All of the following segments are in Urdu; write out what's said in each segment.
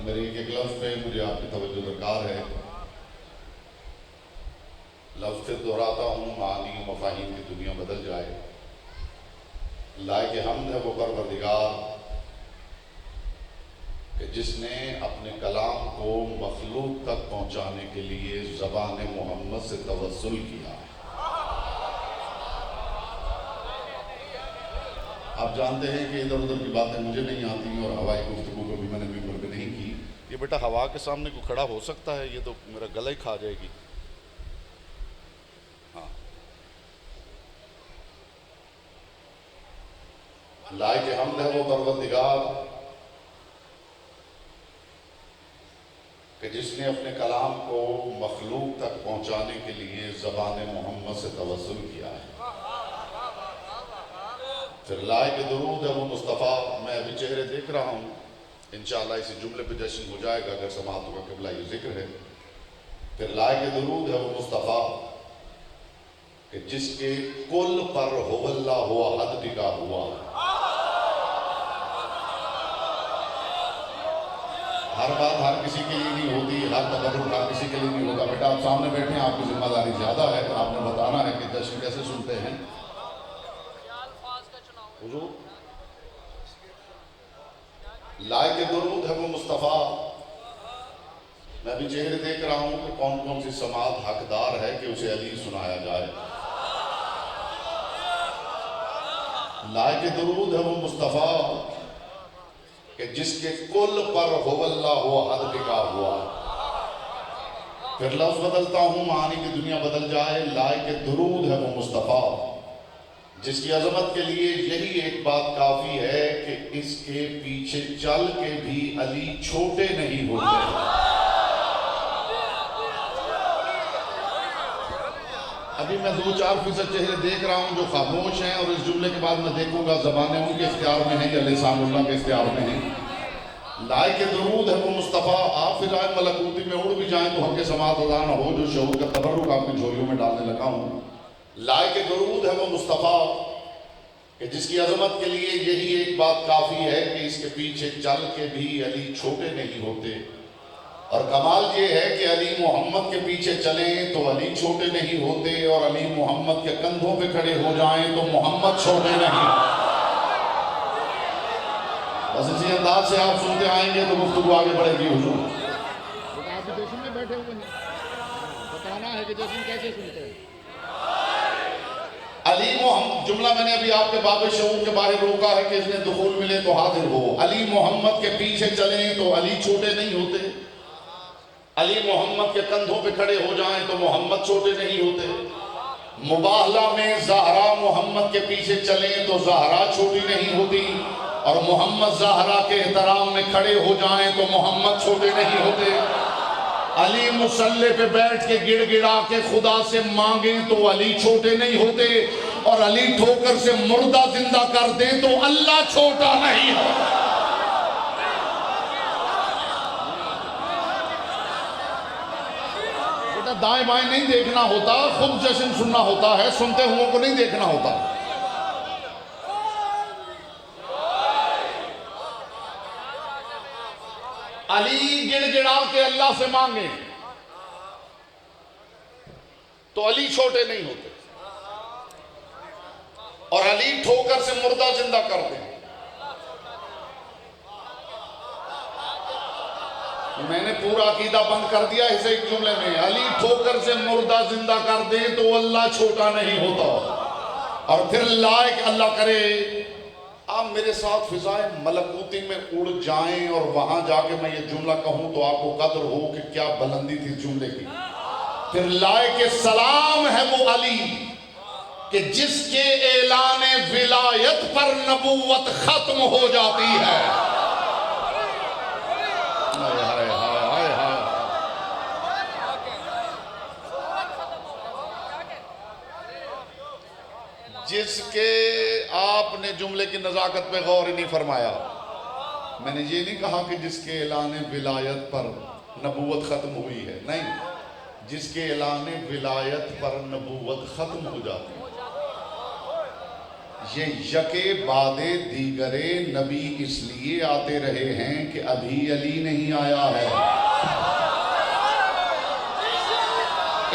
میرے ایک لفظ پہ مجھے آپ کی توجہ درکار ہے. لفظ پھر دہراتا ہوں، معانی و مفاہیم کی دنیا بدل جائے. لائق حمد ہے وہ پروردگار کہ جس نے اپنے کلام کو مخلوق تک پہنچانے کے لیے زبان محمد سے توسل کیا. آپ جانتے ہیں کہ ادھر ادھر کی باتیں مجھے نہیں آتی ہیں، اور ہوائی گفتگو کو بھی میں نے ممبر پہ نہیں کی. یہ بیٹا ہوا کے سامنے کو کھڑا ہو سکتا ہے؟ یہ تو میرا گلا ہی کھا جائے گی. ہاں، لائق حمد ہے وہ پروردگار کہ جس نے اپنے کلام کو مخلوق تک پہنچانے کے لیے زبان محمد سے توسل کیا ہے. پھر لائق درود ہے وہ مصطفیٰ. میں ابھی چہرے دیکھ رہا ہوں، انشاءاللہ اسی جملے پہ جشن ہو جائے گا اگر سماعتوں کا قبلہ یہ ذکر ہے. پھر لائق درود ہے وہ مصطفیٰ کہ جس کے کل پر ہو اللہ ہوا حد ٹکا ہوا. ہر بات ہر کسی کے لیے نہیں ہوتی، ہر تبرک ہر کسی کے لیے نہیں ہوتا. بیٹا آپ سامنے بیٹھے ہیں، آپ کی ذمہ داری زیادہ ہے. آپ نے بتانا ہے کہ جشن کیسے سنتے ہیں. حضور لائق درود ہے وہ مصطفیٰ. میں ابھی چہرے دیکھ رہا ہوں کہ کون کون سی سماعت حقدار ہے کہ اسے علی سنایا جائے. لائق درود ہے وہ مصطفیٰ کہ جس کے کل پر ہو اللہ ہوا حد ٹکا ہوا. پھر لفظ بدلتا ہوں، معانی کی دنیا بدل جائے. لائق درود ہے وہ مصطفیٰ جس کی عظمت کے لیے یہی ایک بات کافی ہے کہ اس کے پیچھے چل کے بھی علی چھوٹے نہیں ہوتے. ابھی میں 2-4% چہرے دیکھ رہا ہوں جو خاموش ہیں، اور اس جملے کے بعد میں دیکھوں گا زبانیں ان کے اختیار میں ہیں یا لسان اللہ کے اختیار میں ہیں. لائق درود ہے وہ مصطفیٰ. آپ فضائے ملکوتی میں اڑ بھی جائیں تو ہم کے سماعت ادا نہ ہو جو شعور کا تبرک آپ کی جھولیوں میں ڈالنے لگا ہوں. لائق درود ہے وہ مصطفیٰ کہ جس کی عظمت کے لیے یہی ایک بات کافی ہے کہ اس کے پیچھے چل کے بھی علی چھوٹے نہیں ہوتے. اور کمال یہ ہے کہ علی محمد کے پیچھے چلیں تو علی چھوٹے نہیں ہوتے، اور علی محمد کے کندھوں پہ کھڑے ہو جائیں تو محمد چھوٹے نہیں. بس اسی انداز سے آپ سنتے آئیں گے تو گفتگو آگے بڑھے گی. حضور آپ جشن میں بیٹھے ہوئے ہیں، بتانا ہے کہ جشن کیسے سنتے ہیں. علی محمد جملہ میں نے ابھی آپ کے باب شعور کے باہر روکا ہے کہ اس نے دخول ملے تو حاضر ہو. علی محمد کے پیچھے چلیں تو علی چھوٹے نہیں ہوتے. علی محمد کے کندھوں پہ کھڑے ہو جائیں تو محمد چھوٹے نہیں ہوتے. مباہلہ میں زہرا محمد کے پیچھے چلیں تو زہرا چھوٹی نہیں ہوتی، اور محمد زہرا کے احترام میں کھڑے ہو جائیں تو محمد چھوٹے نہیں ہوتے. علی مصلی پہ بیٹھ کے گڑ گڑا کے خدا سے مانگیں تو علی چھوٹے نہیں ہوتے، اور علی ٹھوکر سے مردہ زندہ کر دیں تو اللہ چھوٹا نہیں ہوتا. بیٹا دائیں بائیں نہیں دیکھنا ہوتا، خود جشن سننا ہوتا ہے، سنتے ہوں کو نہیں دیکھنا ہوتا. علی گڑ گڑا کے اللہ سے مانگیں تو علی چھوٹے نہیں ہوتے، اور علی ٹھوکر سے مردہ زندہ کر دیں. میں نے پورا عقیدہ بند کر دیا اسے ایک جملے میں. علی ٹھوکر سے مردہ زندہ کر دیں تو اللہ چھوٹا نہیں ہوتا. اور پھر لائق اللہ کرے آپ میرے ساتھ فضائے ملکوتی میں اڑ جائیں اور وہاں جا کے میں یہ جملہ کہوں تو آپ کو قدر ہو کہ کیا بلندی تھی جملے کی. پھر لائق سلام ہے وہ علی کہ جس کے اعلان ولایت پر نبوت ختم ہو جاتی ہے. جس کے آپ نے جملے کی نزاکت پہ غور ہی نہیں فرمایا. میں نے یہ نہیں کہا کہ جس کے اعلان ولایت پر نبوت ختم ہوئی ہے، نہیں، جس کے اعلان ولایت پر نبوت ختم ہو جاتی ہے. یہ یکے بعد دیگرے نبی اس لیے آتے رہے ہیں کہ ابھی علی نہیں آیا ہے.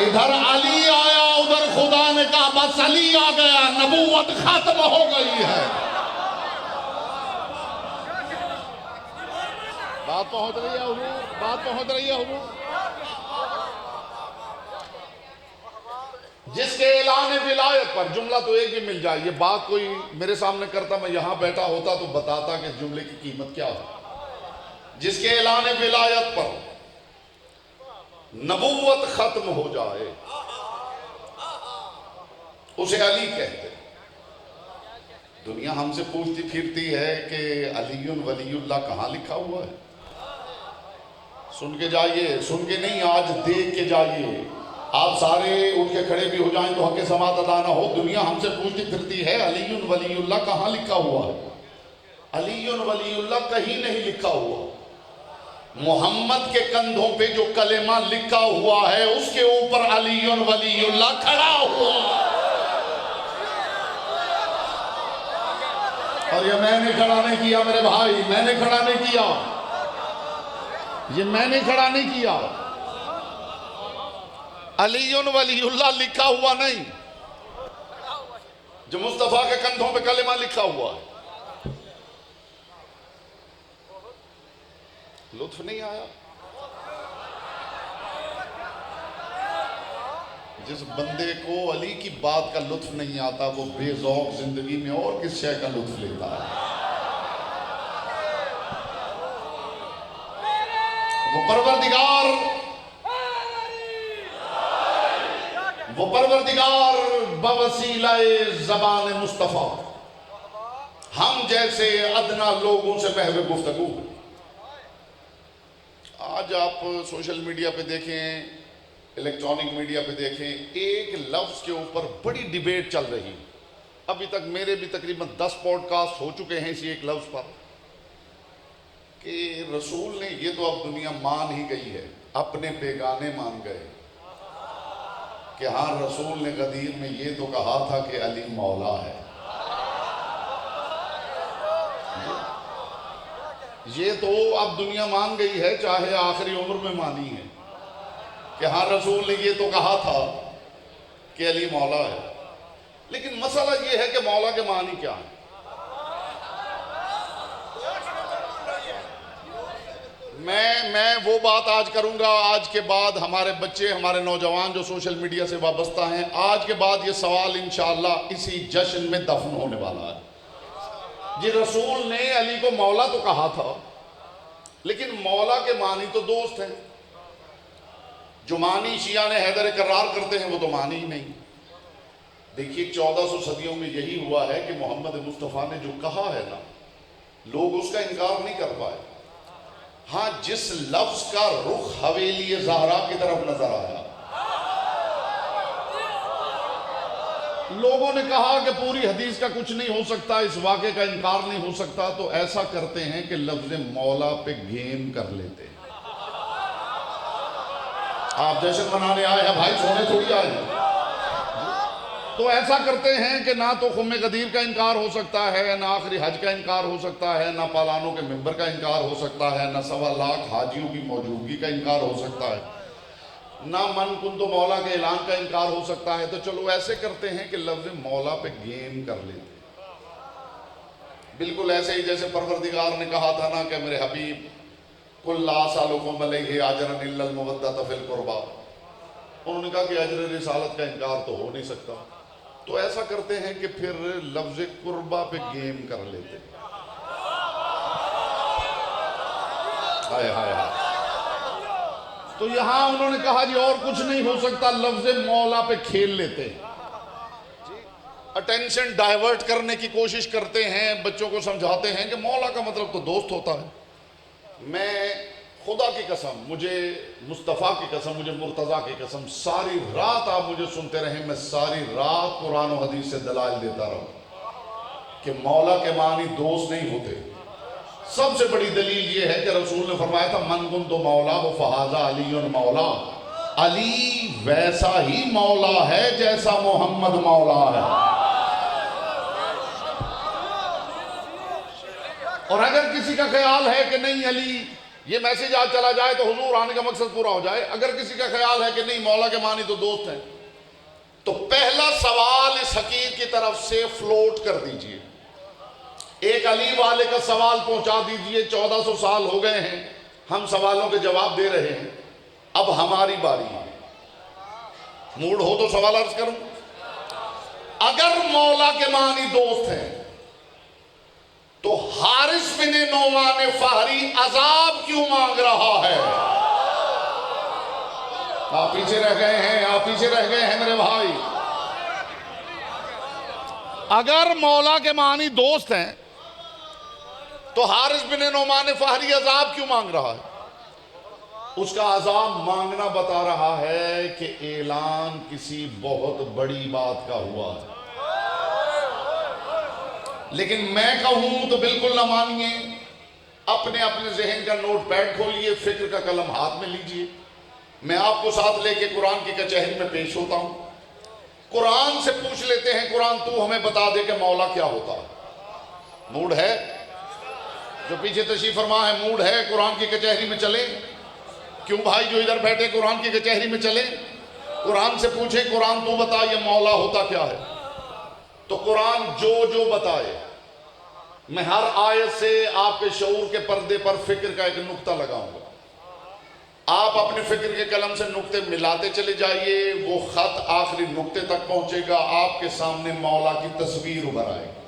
ادھر علی آیا ادھر خدا نے کہا بس علی آ گیا, نبوت ختم ہو گئی ہے. بات پہنچ رہی ہے حضور, بات پہنچ رہی ہے حضور. جس کے اعلان ولایت پر جملہ تو ایک بھی مل جائے, یہ بات کوئی میرے سامنے کرتا, میں یہاں بیٹھا ہوتا تو بتاتا کہ اس جملے کی قیمت کیا ہے. جس کے اعلان ولایت پر نبوت ختم ہو جائے اسے علی کہتے ہیں. دنیا ہم سے پوچھتی پھرتی ہے کہ علی ولی اللہ کہاں لکھا ہوا ہے. سن کے جائیے, سن کے نہیں آج دیکھ کے جائیے. آپ سارے اٹھ کے کھڑے بھی ہو جائیں تو حق سماعت ادا نہ ہو. دنیا ہم سے پوچھتی پھرتی ہے علی ولی اللہ کہاں لکھا ہوا ہے. علی ولی اللہ کہیں نہیں لکھا ہوا. محمد کے کندھوں پہ جو کلمہ لکھا ہوا ہے اس کے اوپر علی ولی اللہ کھڑا ہوا. اور یہ میں نے کھڑا نہیں کیا میرے بھائی, میں نے کھڑا نہیں کیا, یہ میں نے کھڑا نہیں کیا. علی ولی اللہ لکھا ہوا نہیں, جو مصطفیٰ کے کندھوں پہ کلمہ لکھا ہوا ہے. لطف نہیں آیا؟ جس بندے کو علی کی بات کا لطف نہیں آتا وہ بے ذوق زندگی میں اور کس شے کا لطف لیتا ہے. وہ پروردگار بوسیلہ زبان مصطفیٰ ہم جیسے ادنا لوگوں سے محو گفتگو. آج آپ سوشل میڈیا پہ دیکھیں, الیکٹرانک میڈیا پہ دیکھیں, ایک لفظ کے اوپر بڑی ڈیبیٹ چل رہی. ابھی تک میرے بھی تقریباً 10 پوڈ کاسٹ ہو چکے ہیں اسی ایک لفظ پر کہ رسول نے, یہ تو اب دنیا مان ہی گئی ہے, اپنے بیگانے مان گئے کہ ہاں رسول نے غدیر میں یہ تو کہا تھا کہ علی مولا ہے. یہ تو اب دنیا مان گئی ہے, چاہے آخری عمر میں مانی ہے, کہ ہاں رسول نے یہ تو کہا تھا کہ علی مولا ہے. لیکن مسئلہ یہ ہے کہ مولا کے معنی کیا ہے. میں وہ بات آج کروں گا. آج کے بعد ہمارے بچے, ہمارے نوجوان جو سوشل میڈیا سے وابستہ ہیں, آج کے بعد یہ سوال انشاءاللہ اسی جشن میں دفن ہونے والا ہے. جی رسول نے علی کو مولا تو کہا تھا, لیکن مولا کے معنی تو دوست ہیں. جو معنی شیعہ نے حیدر کرار کرتے ہیں وہ تو معنی ہی نہیں. دیکھیے 1400 صدیوں میں یہی ہوا ہے کہ محمد مصطفیٰ نے جو کہا ہے نا, لوگ اس کا انکار نہیں کر پائے. ہاں جس لفظ کا رخ حویلی زہرا کی طرف نظر آیا, لوگوں نے کہا کہ پوری حدیث کا کچھ نہیں ہو سکتا, اس واقعے کا انکار نہیں ہو سکتا, تو ایسا کرتے ہیں کہ لفظ مولا پہ گیم کر لیتے ہیں. آپ جشن منانے آئے ہیں بھائی, سونے تھوڑی آئے ہیں. تو ایسا کرتے ہیں کہ نہ تو خم غدیر کا انکار ہو سکتا ہے, نہ آخری حج کا انکار ہو سکتا ہے, نہ پالانوں کے ممبر کا انکار ہو سکتا ہے, نہ 1.25 لاکھ حاجیوں کی موجودگی کا انکار ہو سکتا ہے, نہ من کن تو مولا کے اعلان کا انکار ہو سکتا ہے. تو چلو ایسے کرتے ہیں کہ لفظ مولا پہ گیم کر لیتے ہیں. بالکل ایسے ہی جیسے پروردگار نے کہا تھا نا کہ میرے حبیب کل لا سالکم علیہ اجرا الا المودۃ فی القربى, انہوں نے کہا کہ اجر رسالت کا انکار تو ہو نہیں سکتا. تو ایسا کرتے ہیں کہ پھر لفظ قربہ پہ گیم کر لیتے ہیں. ہائے ہائے ہائے. تو یہاں انہوں نے کہا جی اور کچھ نہیں ہو سکتا, لفظ مولا پہ کھیل لیتے ہیں. اٹینشن ڈائیورٹ کرنے کی کوشش کرتے ہیں, بچوں کو سمجھاتے ہیں کہ مولا کا مطلب تو دوست ہوتا ہے. میں خدا کی قسم, مجھے مصطفیٰ کی قسم, مجھے مرتضیٰ کی قسم, ساری رات آپ مجھے سنتے رہیں, میں ساری رات قرآن و حدیث سے دلائل دیتا رہا کہ مولا کے معنی دوست نہیں ہوتے. سب سے بڑی دلیل یہ ہے کہ رسول نے فرمایا تھا من کنت مولا فہذا علی مولا, علی ویسا ہی مولا ہے جیسا محمد مولا ہے. اور اگر کسی کا خیال ہے کہ نہیں علی، یہ میسج آج چلا جائے تو حضور آنے کا مقصد پورا ہو جائے، اگر کسی کا خیال ہے کہ نہیں مولا کے معنی تو دوست ہیں، تو پہلا سوال اس حقیق کی طرف سے فلوٹ کر دیجئے، ایک علی والے کا سوال پہنچا دیجئے۔ 1400 سال ہو گئے ہیں ہم سوالوں کے جواب دے رہے ہیں، اب ہماری باری ہے، موڈ ہو تو سوال عرض کروں۔ اگر مولا کے معنی دوست ہیں تو حارث بن نعمان فہری عذاب کیوں مانگ رہا ہے؟ آپ پیچھے رہ گئے ہیں، آپ پیچھے رہ گئے ہیں میرے بھائی۔ اگر مولا کے معنی دوست ہیں تو حارث بن نعمان فہری عذاب کیوں مانگ رہا ہے؟ اس کا عذاب مانگنا بتا رہا ہے کہ اعلان کسی بہت بڑی بات کا ہوا ہے، لیکن میں کہوں تو بالکل نہ مانیے، اپنے اپنے ذہن کا نوٹ پیڈ کھولیے، فکر کا قلم ہاتھ میں لیجئے، میں آپ کو ساتھ لے کے قرآن کی کچہری میں پیش ہوتا ہوں۔ قرآن سے پوچھ لیتے ہیں، قرآن تو ہمیں بتا دے کہ مولا کیا ہوتا ہے۔ موڈ ہے؟ جو پیچھے تشریف فرما ہے موڈ ہے قرآن کی کچہری میں چلیں؟ کیوں بھائی جو ادھر بیٹھے قرآن کی کچہری میں چلیں، قرآن سے پوچھیں قرآن تو بتا یہ مولا ہوتا کیا ہے؟ تو قرآن جو بتائے، میں ہر آیت سے آپ کے شعور کے پردے پر فکر کا ایک نقطہ لگاؤں گا، آپ اپنے فکر کے قلم سے نقطے ملاتے چلے جائیے، وہ خط آخری نقطے تک پہنچے گا، آپ کے سامنے مولا کی تصویر ابھر آئے گی۔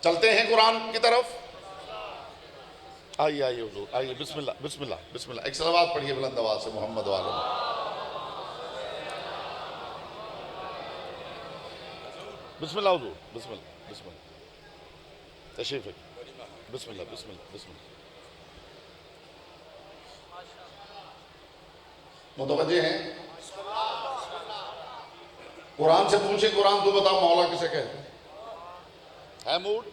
چلتے ہیں قرآن کی طرف، آئیے حضور آئیے، بسم اللہ بسم اللہ بسم اللہ، ایک صلوات پڑھیے بلند آواز سے محمد والے۔ بسم اللہ حضور، بسم اللہ بسم اللہ، تشریف ہے، بسم اللہ بسم اللہ بسم اللہ۔ متوجہ ہیں؟ قرآن سے پوچھیں قرآن تو بتا مولا کسے کہتے ہیں؟ ہے موڈ؟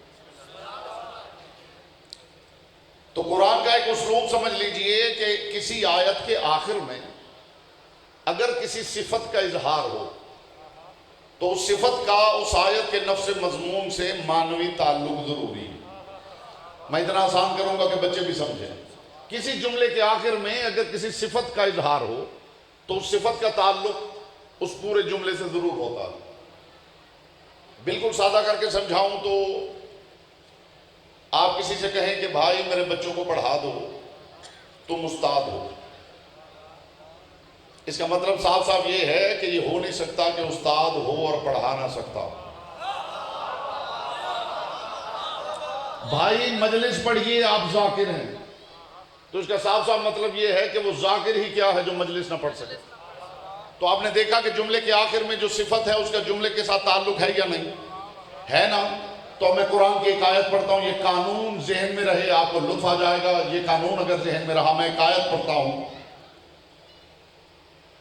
تو قرآن کا ایک اسلوب سمجھ لیجئے کہ کسی آیت کے آخر میں اگر کسی صفت کا اظہار ہو تو اس صفت کا اس آیت کے نفس مضمون سے معنوی تعلق ضروری ہے۔ میں اتنا آسان کروں گا کہ بچے بھی سمجھیں، کسی جملے کے آخر میں اگر کسی صفت کا اظہار ہو تو اس صفت کا تعلق اس پورے جملے سے ضرور ہوتا ہے۔ بالکل سادہ کر کے سمجھاؤں تو آپ کسی سے کہیں کہ بھائی میرے بچوں کو پڑھا دو، تم استاد ہو، اس کا مطلب صاف صاف یہ ہے کہ یہ ہو نہیں سکتا کہ استاد ہو اور پڑھا نہ سکتا۔ بھائی مجلس پڑھیے آپ ذاکر ہیں، تو اس کا صاف صاف مطلب یہ ہے کہ وہ ذاکر ہی کیا ہے جو مجلس نہ پڑھ سکے۔ تو آپ نے دیکھا کہ جملے کے آخر میں جو صفت ہے اس کا جملے کے ساتھ تعلق ہے یا نہیں ہے نا؟ تو میں قرآن کی ایک آیت پڑھتا ہوں، یہ قانون ذہن میں رہے، آپ کو لطف آ جائے گا۔ یہ قانون اگر ذہن میں رہا، میں ایک آیت پڑھتا ہوں،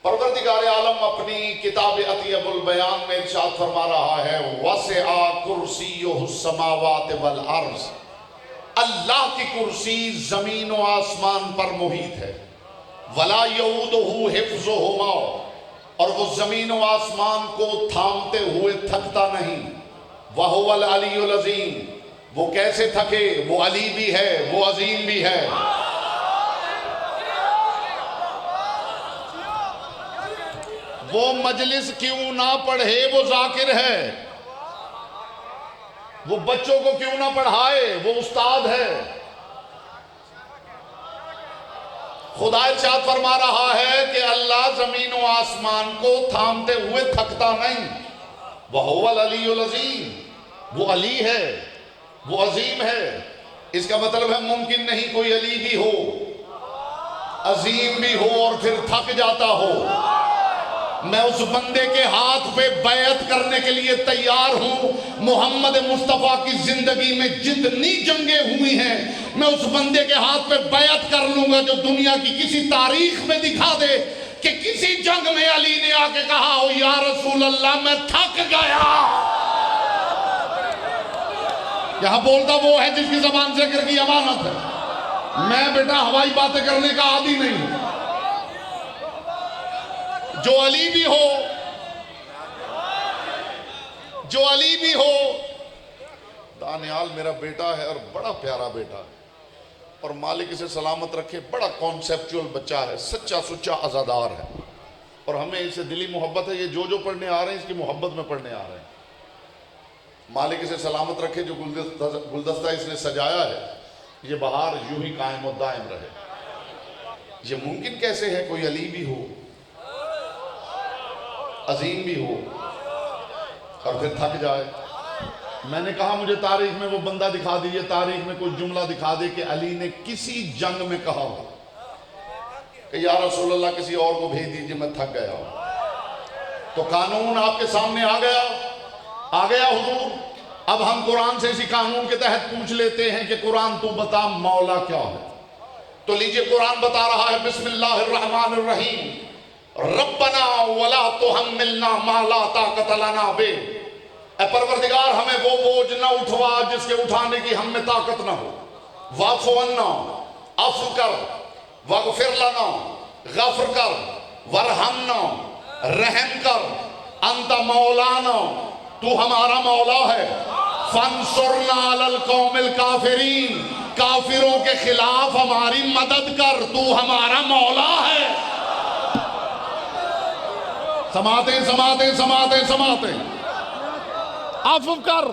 پروردگار عالم اپنی کتاب اطیب البیان میں ارشاد فرما رہا ہے وَسِعَ كُرْسِيُّهُ السَّمَاوَاتِ وَالْأَرْضِ، اللہ کی کرسی زمین و آسمان پر محیط ہے، وَلَا يَئُودُهُ حِفْظُهُمَا، اور وہ زمین و آسمان کو تھامتے ہوئے تھکتا نہیں، وَهُوَ الْعَلِيُّ الْعَظِيمُ، وہ کیسے تھکے؟ وہ علی بھی ہے، وہ عظیم بھی ہے۔ وہ مجلس کیوں نہ پڑھے وہ ذاکر ہے، وہ بچوں کو کیوں نہ پڑھائے وہ استاد ہے۔ خدا ارشاد فرما رہا ہے کہ اللہ زمین و آسمان کو تھامتے ہوئے تھکتا نہیں، وَهُوَ الْعَلِيُّ الْعَظِيمُ، وہ علی ہے، وہ عظیم ہے۔ اس کا مطلب ہے ممکن نہیں کوئی علی بھی ہو، عظیم بھی ہو اور پھر تھک جاتا ہو۔ میں اس بندے کے ہاتھ پہ بیعت کرنے کے لیے تیار ہوں، محمد مصطفیٰ کی زندگی میں جتنی جنگیں ہوئی ہیں میں اس بندے کے ہاتھ پہ بیعت کر لوں گا جو دنیا کی کسی تاریخ میں دکھا دے کہ کسی جنگ میں علی نے آ کے کہا ہو یا رسول اللہ میں تھک گیا۔ یہاں بولتا وہ ہے جس کی زبان ذکر کی امانت ہے۔ میں بیٹا ہوائی باتیں کرنے کا عادی نہیں ہوں۔ جو علی بھی ہو دانیال میرا بیٹا ہے اور بڑا پیارا بیٹا ہے، اور مالک اسے سلامت رکھے، بڑا کانسیپچول بچہ ہے، سچا سچا عزادار ہے، اور ہمیں اسے دلی محبت ہے، یہ جو پڑھنے آ رہے ہیں اس کی محبت میں پڑھنے آ رہے ہیں۔ مالک اسے سلامت رکھے، جو گلدستہ اس نے سجایا ہے یہ بہار یوں ہی قائم و دائم رہے۔ یہ ممکن کیسے ہے کوئی علی بھی ہو، عظیم بھی ہو اور پھر تھک جائے؟ میں نے کہا مجھے تاریخ میں وہ بندہ دکھا دیجئے، تاریخ میں کوئی جملہ دکھا دے کہ علی نے کسی جنگ میں کہا ہو کہ یا رسول اللہ کسی اور کو بھیج دیجئے میں تھک گیا ہوں۔ تو قانون آپ کے سامنے آ گیا حضور۔ اب ہم قرآن سے اسی قانون کے تحت پوچھ لیتے ہیں کہ قرآن تو بتا مولا کیا ہے؟ تو لیجئے قرآن بتا رہا ہے، بسم اللہ الرحمن الرحیم، ربنا ولا تحملنا ما لا طاقت لنا بہ، اے پروردگار ہمیں وہ بوجھ نہ اٹھوا جس کے اٹھانے کی ہم میں طاقت نہ ہو، واعف عنا، عفو کر، واغفر لنا، غفر کر، ورحمنا، رحم کر، انت مولانا، تو ہمارا مولا ہے، فانصرنا علی القوم الکافرین، کافروں کے خلاف ہماری مدد کر، تو ہمارا مولا ہے۔ سماتے عفو کر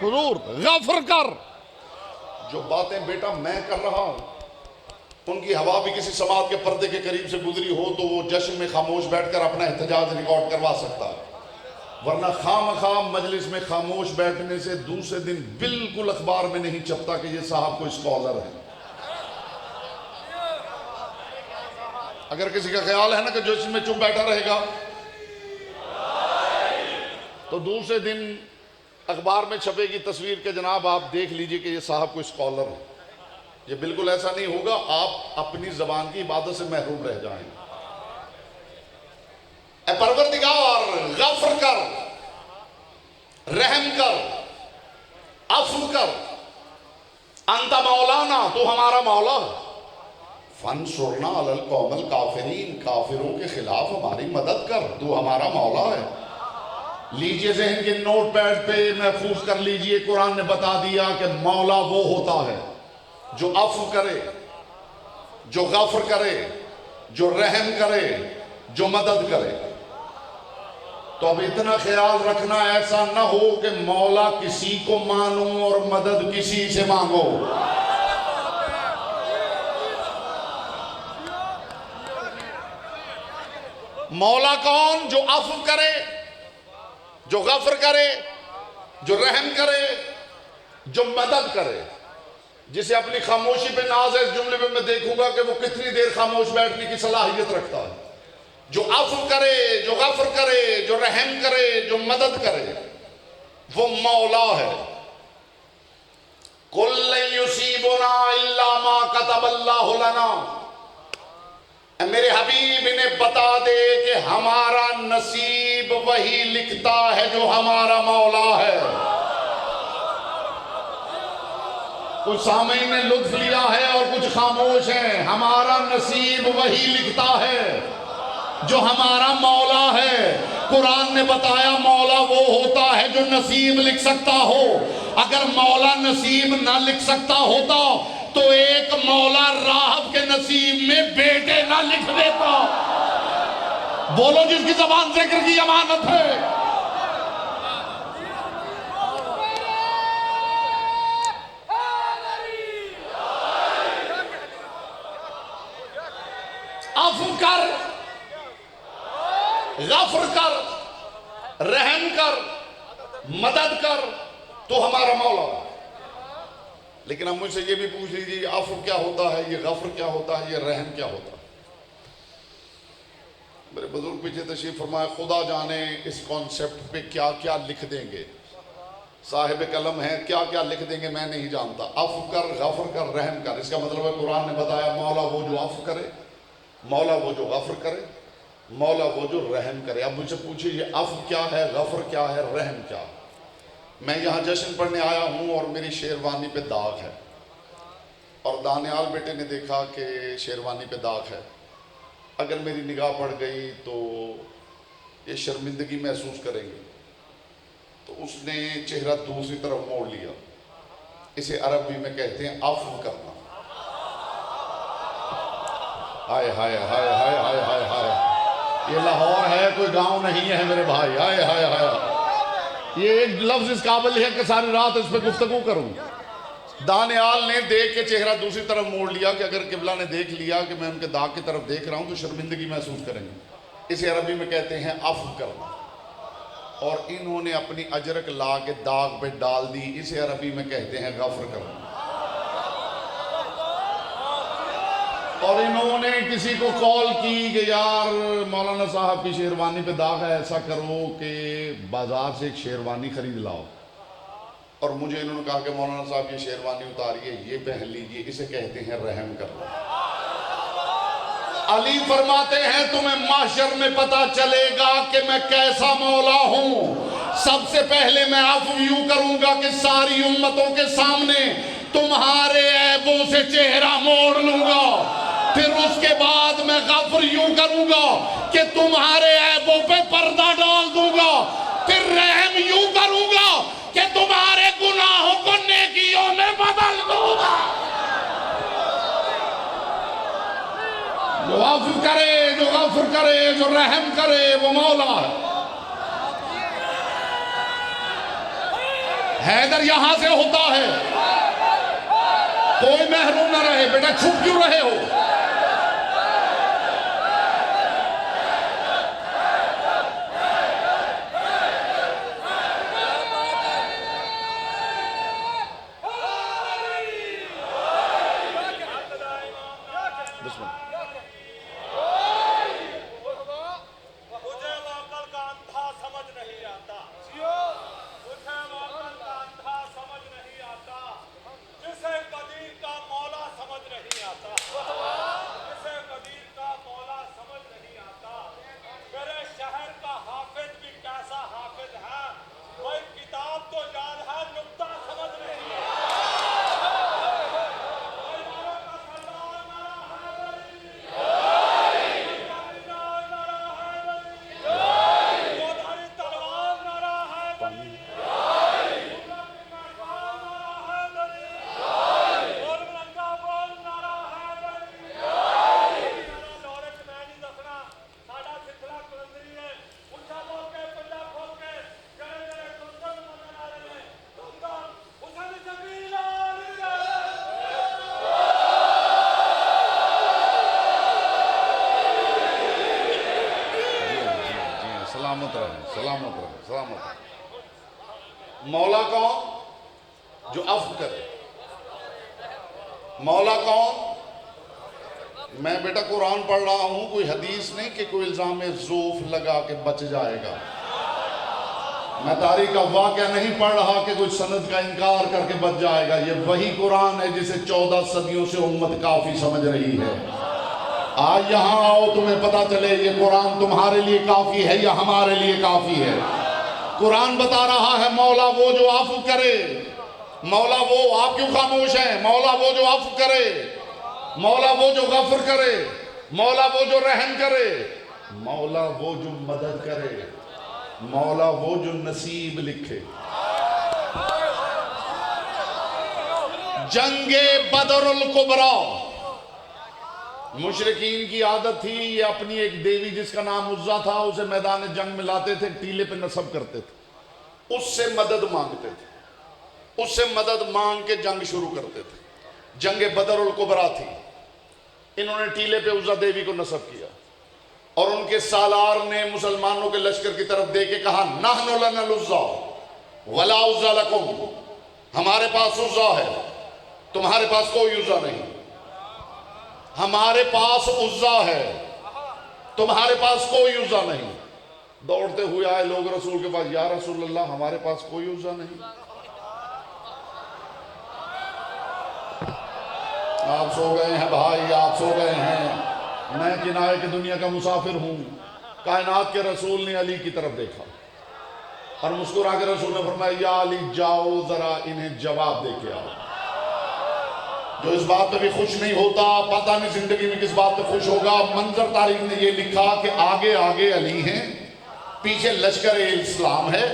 حضور، غفر کر۔ جو باتیں بیٹا میں کر رہا ہوں ان کی ہوا بھی کسی سماعت کے پردے کے قریب سے گزری ہو تو وہ جشن میں خاموش بیٹھ کر اپنا احتجاج ریکارڈ کروا سکتا ہے، ورنہ خام مجلس میں خاموش بیٹھنے سے دوسرے دن بالکل اخبار میں نہیں چھپتا کہ یہ صاحب کوئی اسکالر ہے۔ اگر کسی کا خیال ہے نا کہ جو اس میں چپ بیٹھا رہے گا تو دوسرے دن اخبار میں چھپے گی تصویر کہ جناب آپ دیکھ لیجئے کہ یہ صاحب کوئی اسکالر ہے۔ یہ بالکل ایسا نہیں ہوگا، آپ اپنی زبان کی عبادت سے محروم رہ جائیں۔ اے پروردگار غفر کر، رحم کر، عفو کر، انت مولانا، تو ہمارا مولا ہے، فانصرنا علی القوم الکافرین، کافروں کے خلاف ہماری مدد کر، تو ہمارا مولا ہے۔ لیجئے ذہن کے نوٹ پیڈ پہ محفوظ کر لیجئے، قرآن نے بتا دیا کہ مولا وہ ہوتا ہے جو عفو کرے، جو غفر کرے، جو رحم کرے، جو مدد کرے۔ تو اب اتنا خیال رکھنا ایسا نہ ہو کہ مولا کسی کو مانو اور مدد کسی سے مانگو۔ مولا کون؟ جو عفو کرے، جو غفر کرے، جو رحم کرے، جو مدد کرے، جسے اپنی خاموشی پہ ناز ہے۔ اس جملے میں دیکھوں گا کہ وہ کتنی دیر خاموش بیٹھنے کی صلاحیت رکھتا ہے۔ جو عفو کرے، جو غفر کرے، جو رحم کرے، جو مدد کرے، وہ مولا ہے۔ قُلْ لَن يُصِيبُنَا إِلَّا مَا كَتَبَ اللَّهُ لَنَا، اے میرے حبیب انہیں بتا دے کہ ہمارا نصیب وہی لکھتا ہے جو ہمارا مولا ہے۔ کچھ سامعین نے لطف لیا ہے اور کچھ خاموش ہیں۔ ہمارا نصیب وہی لکھتا ہے جو ہمارا مولا ہے۔ قرآن نے بتایا مولا وہ ہوتا ہے جو نصیب لکھ سکتا ہو۔ اگر مولا نصیب نہ لکھ سکتا ہوتا تو ایک مولا راہب کے نصیب میں بیٹے نہ لکھ دیتا۔ بولو جس کی زبان ذکر کی امانت ہے۔ عفو کر، غفر کر، رحم کر، مدد کر، تو ہمارا مولا۔ لیکن اب مجھ سے یہ بھی پوچھ لیجیے عفو کیا ہوتا ہے، یہ غفر کیا ہوتا ہے، یہ رحم کیا ہوتا ہے؟ میرے بزرگ پیچھے تشریف فرمائے، خدا جانے اس کانسیپٹ پہ کیا کیا لکھ دیں گے، صاحب قلم ہے کیا کیا لکھ دیں گے میں نہیں جانتا۔ عفو کر، غفر کر، رحم کر، اس کا مطلب ہے قرآن نے بتایا مولا وہ جو عفو کرے، مولا وہ جو غفر کرے، مولا وہ جو رحم کرے۔ اب مجھ سے پوچھئے یہ عفو کیا ہے، غفر کیا ہے، رحم کیا ہے؟ میں یہاں جشن پڑھنے آیا ہوں اور میری شیروانی پہ داغ ہے، اور دانیال بیٹے نے دیکھا کہ شیروانی پہ داغ ہے۔ اگر میری نگاہ پڑ گئی تو یہ شرمندگی محسوس کریں گے، تو اس نے چہرہ دوسری طرف موڑ لیا. اسے عربی میں کہتے ہیں عفو کرنا. ہائے ہائے ہائے ہائے ہائے ہائے ہائے، یہ لاہور ہے، کوئی گاؤں نہیں ہے میرے بھائی. ہائے ہائے ہائے، یہ ایک لفظ اس قابل ہے کہ ساری رات اس پہ گفتگو کروں. دانیال نے دیکھ کے چہرہ دوسری طرف موڑ لیا کہ اگر قبلہ نے دیکھ لیا کہ میں ان کے داغ کی طرف دیکھ رہا ہوں تو شرمندگی محسوس کریں گے. اسے عربی میں کہتے ہیں عفو کرنا. اور انہوں نے اپنی اجرک لا کے داغ پہ ڈال دی. اسے عربی میں کہتے ہیں غفر کرنا. اور انہوں نے کسی کو کال کی کہ یار مولانا صاحب کی شیروانی پہ داغ ہے، ایسا کرو کہ بازار سے ایک شیروانی خرید لاؤ. اور مجھے انہوں نے کہا کہ مولانا صاحب یہ شیروانی اتاریے، یہ پہن لیجئے. اسے کہتے ہیں رحم کرنا. علی فرماتے ہیں تمہیں محشر میں پتا چلے گا کہ میں کیسا مولا ہوں. سب سے پہلے میں عفو یوں کروں گا کہ ساری امتوں کے سامنے تمہارے عیبوں سے چہرہ موڑ لوں گا. پھر اس کے بعد میں غفر یوں کروں گا کہ تمہارے عیبوں پہ پردہ ڈال دوں گا. پھر رحم یوں کروں گا کہ تمہارے گناہوں کو نیکیوں میں بدل دوں گا. جو عفو کرے، جو غفر کرے، جو رحم کرے، وہ مولا ہے. حیدر یہاں سے ہوتا ہے، کوئی محروم نہ رہے. بیٹا چھپ کیوں رہے ہو؟ سلامت رہے. مولا کون؟ جو عفو کرے. مولا کون؟ میں بیٹا قرآن پڑھ رہا ہوں، کوئی حدیث نہیں کہ کوئی الزام زوف لگا کے بچ جائے گا. میں تاریخ کا واقعہ نہیں پڑھ رہا کہ کوئی سند کا انکار کر کے بچ جائے گا. یہ وہی قرآن ہے جسے 14 صدیوں سے امت کافی سمجھ رہی ہے. آج یہاں آؤ تمہیں پتا چلے یہ قرآن تمہارے لیے کافی ہے یا ہمارے لیے کافی ہے. قرآن بتا رہا ہے مولا وہ جو عفو کرے. مولا وہ، آپ کیوں خاموش ہیں؟ مولا وہ جو عفو کرے، مولا وہ جو غفر کرے، مولا وہ جو رحم کرے، مولا وہ جو مدد کرے، مولا وہ جو نصیب لکھے. جنگ بدر الکبریٰ، مشرکین کی عادت تھی یہ اپنی ایک دیوی جس کا نام عزا تھا اسے میدان جنگ میں لاتے تھے، ٹیلے پہ نصب کرتے تھے، اس سے مدد مانگتے تھے، اس سے مدد مانگ کے جنگ شروع کرتے تھے. جنگ بدر الکبریٰ تھی. انہوں نے ٹیلے پہ عزا دیوی کو نصب کیا اور ان کے سالار نے مسلمانوں کے لشکر کی طرف دے کے کہا نحن لنا العزا ولا عزا لکم، ہمارے پاس عزا ہے، تمہارے پاس کوئی عزا نہیں. ہمارے پاس عزا ہے، تمہارے پاس کوئی عزا نہیں. دوڑتے ہوئے آئے لوگ رسول کے پاس، یا رسول اللہ ہمارے پاس کوئی عزا نہیں. آپ سو گئے ہیں بھائی، آپ سو گئے ہیں. میں کنارے کی دنیا کا مسافر ہوں. کائنات کے رسول نے علی کی طرف دیکھا اور مسکرا کے رسول نے فرمایا یا علی جاؤ ذرا انہیں جواب دے کے آؤ. جو اس بات پہ بھی خوش نہیں ہوتا پتہ نہیں زندگی میں کس بات پہ خوش ہوگا. منظر تاریخ نے یہ لکھا کہ آگے آگے علی ہیں، پیچھے لشکر اسلام ہے،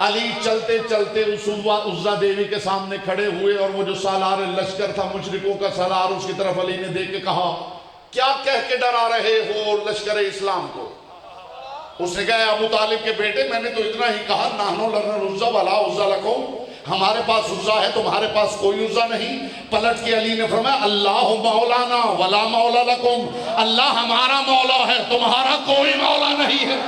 علی چلتے چلتے اس عزا دیوی کے سامنے کھڑے ہوئے اور وہ جو سالار لشکر تھا مشرکوں کا سالار، اس کی طرف علی نے دیکھ کے کہا کیا کہہ کے ڈرا رہے ہو لشکر اسلام کو؟ اس نے کہا ابو طالب کے بیٹے میں نے تو اتنا ہی کہا نحنو لنا العزا ولا عزا لکم، ہمارے پاس عزا ہے تمہارے پاس کوئی عزا نہیں۔ پلٹ کے علی نے فرمایا اللہ مولانا ولا مولا لکم، اللہ ہمارا مولا ہے تمہارا کوئی مولا نہیں ہے۔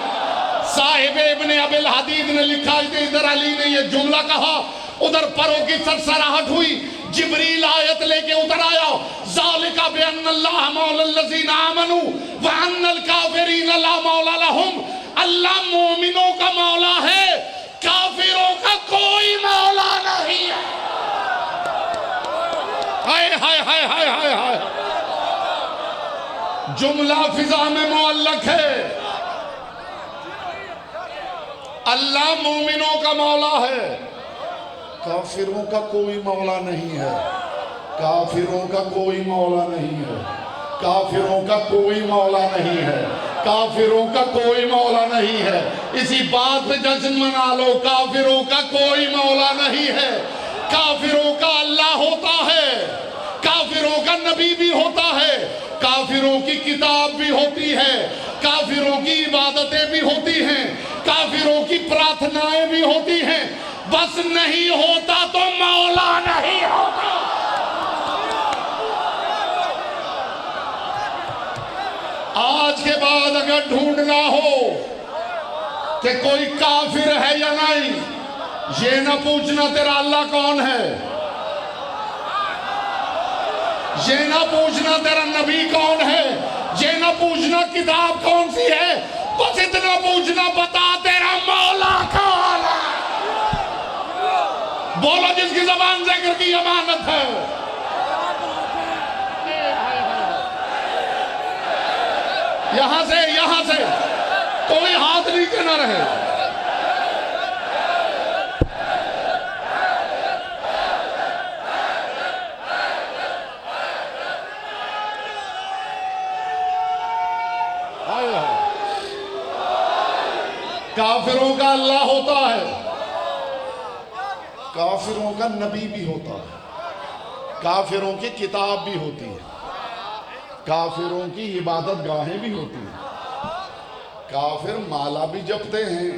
صاحب ابن ابی الحدید نے لکھا ہے ادھر علی نے یہ جملہ کہا، ادھر پروں کی سرسراہٹ ہوئی، جبریل آیت لے کے اتر آیا ذالک بان اللہ مولا الذین آمنوا وان الکافرین لا مولا لہم، اللہ مومنوں کا مولا ہے کافروں کا کوئی مولا نہیں ہے۔ ہائے ہائے ہائے ہائے ہائے ہائے، جملہ فضا میں معلق ہے، اللہ مومنوں کا مولا ہے کافروں کا کوئی مولا نہیں ہے، کافروں کا کوئی مولا نہیں ہے، کافروں کا کوئی مولا نہیں ہے، کافروں کا کوئی مولا نہیں ہے۔ اسی بات پہ جشن منا لو، کافروں کا کوئی مولا نہیں ہے، کافروں کا اللہ ہوتا ہے، کافروں کا نبی بھی ہوتا ہے، کافروں کی کتاب بھی ہوتی ہے، کافروں کی عبادتیں بھی ہوتی ہیں، کافروں کی پراتھنائیں بھی ہوتی ہیں، بس نہیں ہوتا تو مولا نہیں ہوتا۔ آج کے بعد اگر ڈھونڈنا ہو کہ کوئی کافر ہے یا نہیں، یہ نہ پوچھنا تیرا اللہ کون ہے، یہ نہ پوچھنا تیرا نبی کون ہے، یہ نہ پوچھنا کتاب کون سی ہے، بس اتنا پوچھنا بتا تیرا مولا کون ہے۔ بولو جس کی زبان ذکر کی امانت ہے۔ یہاں سے کوئی ہاتھ نیچے نہ رہے۔ کافروں کا اللہ ہوتا ہے، کافروں کا نبی بھی ہوتا ہے، کافروں کی کتاب بھی ہوتی ہے، کافروں کی عبادت گاہیں بھی ہوتی ہیں، کافر مالا بھی جپتے ہیں،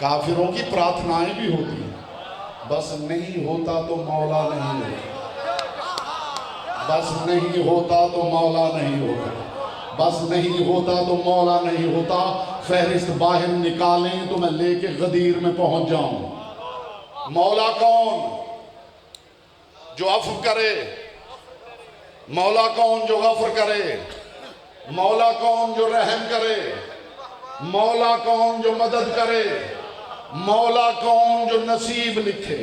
کافروں کی پراتھنائیں بھی ہوتی ہیں، بس نہیں ہوتا تو مولا نہیں ہوتا، بس نہیں ہوتا تو مولا نہیں ہوتا، بس نہیں ہوتا تو مولا نہیں ہوتا۔ فہرست باہر نکالیں تو میں لے کے غدیر میں پہنچ جاؤں۔ مولا کون جو عفو کرے، مولا کون جو غفر کرے، مولا کون جو رحم کرے، مولا کون جو مدد کرے، مولا کون جو نصیب لکھے۔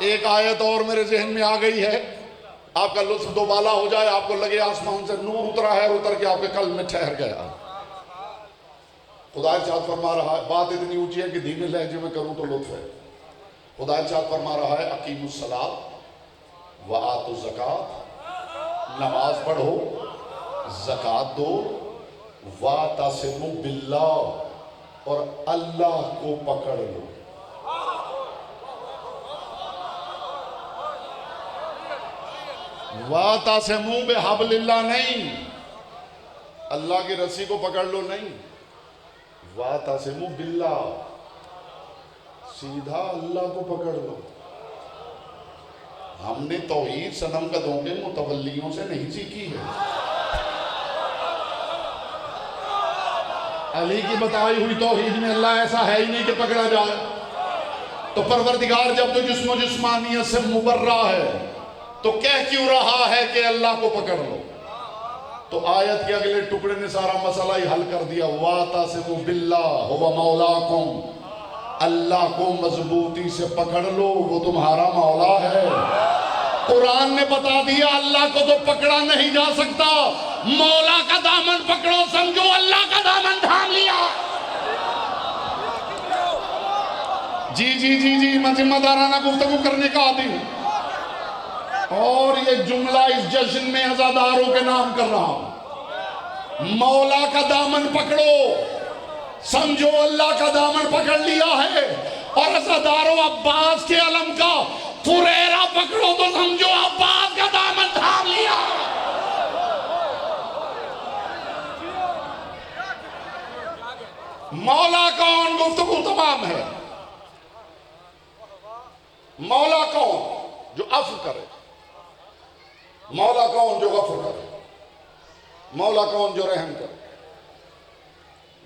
ایک آیت اور میرے ذہن میں آ گئی ہے، آپ کا لطف دوبالا ہو جائے، آپ کو لگے آسمان سے نور اترا ہے، اتر کے آپ کے قلب میں ٹھہر گیا۔ خدا ارشاد فرما رہا ہے، بات اتنی اونچی ہے کہ دھیمے لہجے میں کروں تو لطف ہے۔ خدا ارشاد فرما رہا ہے اقیموا الصلاۃ وآتوا الزکاۃ، نماز پڑھو، زکوٰۃ دو، واعتصموا باللہ، اور اللہ کو پکڑ لو۔ واعتصموا بحبل اللہ نہیں، اللہ کی رسی کو پکڑ لو نہیں، واعتصموا باللہ، سیدھا اللہ کو پکڑ لو۔ ہم نے توحید صنم قدوں کے متولیوں سے نہیں سیکھی ہے، علی کی بتائی ہوئی توحید میں اللہ ایسا ہے ہی نہیں کہ پکڑا جائے۔ تو پروردگار جب تو جسم و جسمانیت سے مبرہ ہے تو کہہ کیوں رہا ہے کہ اللہ کو پکڑ لو؟ تو آیت کے اگلے ٹکڑے نے سارا مسئلہ ہی حل کر دیا۔ وَاعْتَصِمُوا بِاللَّهِ هُوَ مَوْلَاكُمْ، اللہ کو مضبوطی سے پکڑ لو، وہ تمہارا مولا ہے۔ قرآن نے بتا دیا اللہ کو تو پکڑا نہیں جا سکتا، مولا کا دامن پکڑو، سمجھو اللہ کا دامن تھام لیا۔ جی میں ذمہ دارانہ گفتگو کرنے کا عادی ہوں، اور یہ جملہ اس جشن میں عزاداروں کے نام کر رہا ہوں۔ مولا کا دامن پکڑو، سمجھو اللہ کا دامن پکڑ لیا ہے، اور عزادارو عباس کے علم کا فریرہ پکڑو تو سمجھو عباس کا دامن تھام لیا۔ مولا کون؟ گفتگو تمام ہے۔ مولا کون جو عفو کرے؟ مولا کون جو غفر کرے؟ مولا کون جو رحم کرے؟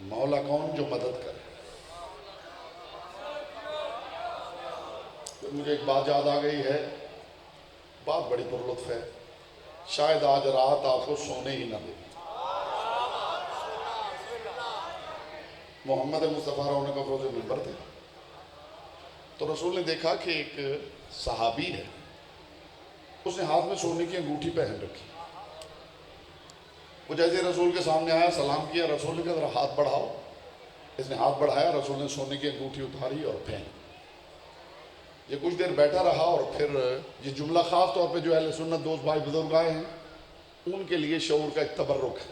مولا کون جو مدد کرے؟ مجھے ایک بات یاد آ گئی ہے، بات بڑی پرلطف ہے، شاید آج رات آپ کو سونے ہی نہ دے۔ محمد مصطفیٰ رونے کا روز منبر تھے، تو رسول نے دیکھا کہ ایک صحابی ہے، اس نے ہاتھ میں سونے کی انگوٹھی پہن رکھی۔ وہ جیسے رسول کے سامنے آیا، سلام کیا، رسول نے کہا ذرا ہاتھ بڑھاؤ۔ اس نے ہاتھ بڑھایا، رسول نے سونے کی انگوٹھی اتاری اور پہن۔ یہ کچھ دیر بیٹھا رہا، اور پھر یہ جملہ خاص طور پہ جو اہل سنت دوست بھائی بزرگ آئے ہیں ان کے لیے شعور کا ایک تبرک ہے،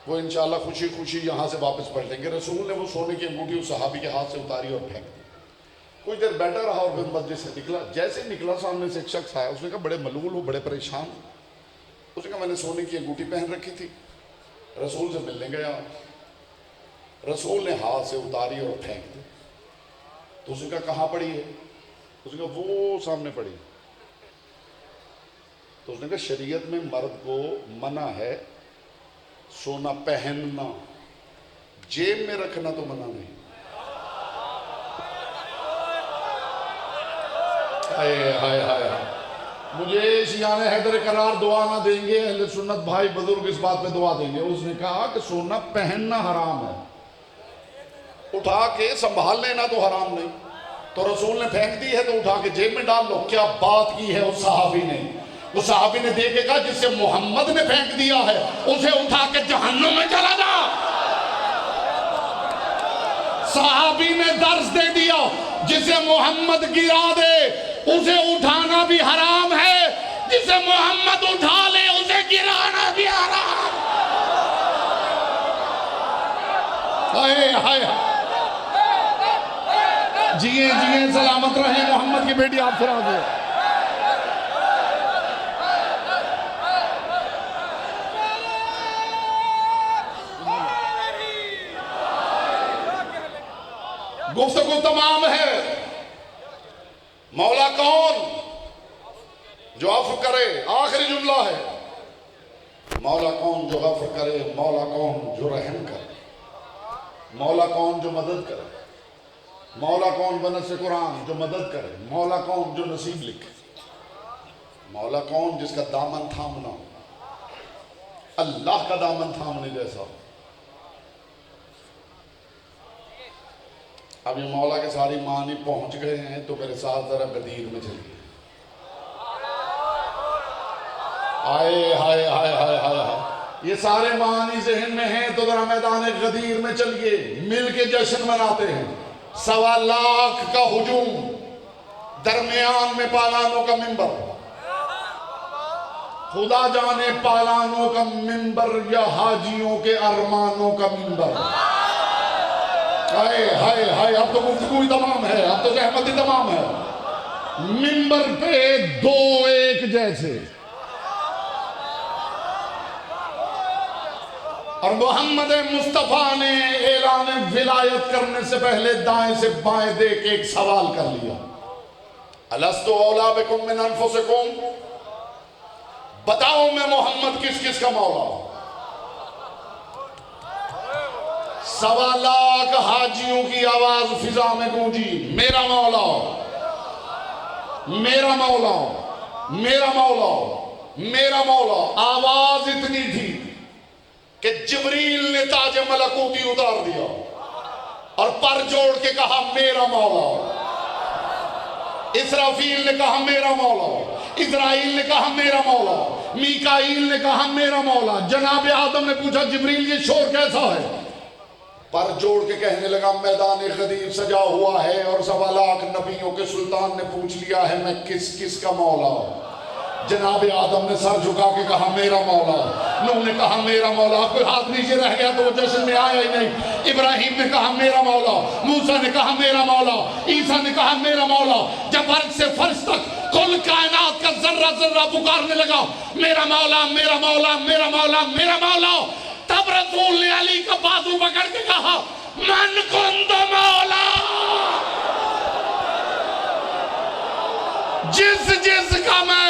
وہ انشاءاللہ خوشی خوشی یہاں سے واپس پلٹیں گے۔ رسول نے وہ سونے کی انگوٹھی اس صحابی کے ہاتھ سے اتاری اور پھینک دی۔ کچھ دیر بیٹھا رہا اور پھر مسجد سے نکلا، جیسے نکلا سامنے سے ایک شخص آیا، اس نے کہا بڑے ملول ہو، بڑے پریشان۔ اس نے کہا میں نے سونے کی انگوٹھی پہن رکھی تھی، رسول سے ملنے گیا، رسول نے ہاتھ سے اتاری اور پھینک دی۔ تو اس نے کہا کہاں پڑی ہے؟ اس نے کہا وہ سامنے پڑی۔ تو اس نے کہا شریعت میں مرد کو منع ہے سونا پہننا، جیب میں رکھنا تو منع نہیں۔ ہائے ہائے ہائے، مجھے شیعان حیدر قرار دعا نہ دیں گے، اہل سنت بھائی بزرگ اس بات پہ دعا دیں گے۔ اس نے کہا کہ سونا پہننا حرام ہے، اٹھا کے سنبھال لینا تو حرام نہیں۔ تو رسول نے پھینک دی ہے تو اٹھا کے جیب میں ڈال لو۔ کیا بات کی ہے اس صحابی نے! اس صحابی نے دیکھ کے کہا جس سے محمد نے پھینک دیا ہے اسے اٹھا کے جہنم میں چلا جا۔ صحابی نے درس دے دیا، جسے محمد گرا دے اسے اٹھانا بھی حرام ہے، جسے محمد اٹھا لے اسے گرانا بھی حرام۔ ہائے ہائے، جیئے جیئے سلامت رہیں، محمد کی بیٹی آپ فرا دے۔ گفتگو تمام ہے۔ مولا کون جو عفو کرے؟ آخری جملہ ہے، مولا کون جو غفر کرے؟ مولا کون جو رحم کرے؟ مولا کون جو مدد کرے؟ مولا کون بنص قرآن جو مدد کرے؟ مولا کون جو نصیب لکھے؟ مولا کون جس کا دامن تھامنا ہو، اللہ کا دامن تھامنے جیسا ہو۔ اب یہ مولا کے ساری معنی پہنچ گئے ہیں تو میرے ساتھ ذرا غدیر میں چلیے۔ ہائے ہائے ہائے ہائے ہائے، یہ سارے معنی ذہن میں ہیں تو ذرا میدان غدیر میں چلیے، مل کے جشن مناتے ہیں۔ 1.25 لاکھ کا ہجوم، درمیان میں پالانوں کا منبر، خدا جانے پالانوں کا منبر یا حاجیوں کے ارمانوں کا منبر۔ ہائے ہائے ہائے، اب تو گفتگو ہی تمام ہے، اب تو زحمت ہی تمام ہے۔ منبر پہ دو ایک جیسے، اور محمد مصطفیٰ نے اعلان ولایت کرنے سے پہلے دائیں سے بائیں دیکھ کے ایک سوال کر لیا، الست اولیٰ بکم من انفسکم، بتاؤ میں محمد کس کس کا مولا ہوں؟ 1.25 لاکھ حاجیوں کی آواز فضا میں گونجی، میرا مولا، میرا مولا، میرا مولا، میرا مولا۔ آواز اتنی تھی کہ جبریل نے تاج ملکوتی اتار دیا اور پر جوڑ کے کہا میرا مولا۔ اسرافیل نے کہا میرا مولا، اسرائیل نے کہا میرا مولا، میکائیل نے کہا میرا مولا۔ جناب آدم نے پوچھا جبریل یہ شور کیسا ہے؟ پر جوڑ کے کہنے لگا میدان غدیر سجا ہوا ہے اور 1.25 لاکھ نبیوں کے سلطان نے پوچھ لیا ہے میں کس کس کا مولا ہوں۔ جناب آدم نے سر جھکا کے کہا میرا مولا، نوح نے کہا میرا مولا، کوئی ہاتھ نیچے رہ گیا تو وہ جشن میں آیا ہی نہیں۔ ابراہیم نے کہا میرا مولا، موسیٰ نے کہا میرا مولا، عیسیٰ نے کہا میرا مولا، جب عرش سے فرش تک کل کائنات کا ذرہ ذرہ پکارنے لگا میرا مولا میرا مولا میرا مولا میرا مولا، تب رسول نے علی کا بازو پکڑ کے کہا من کنت مولا، جس کا میں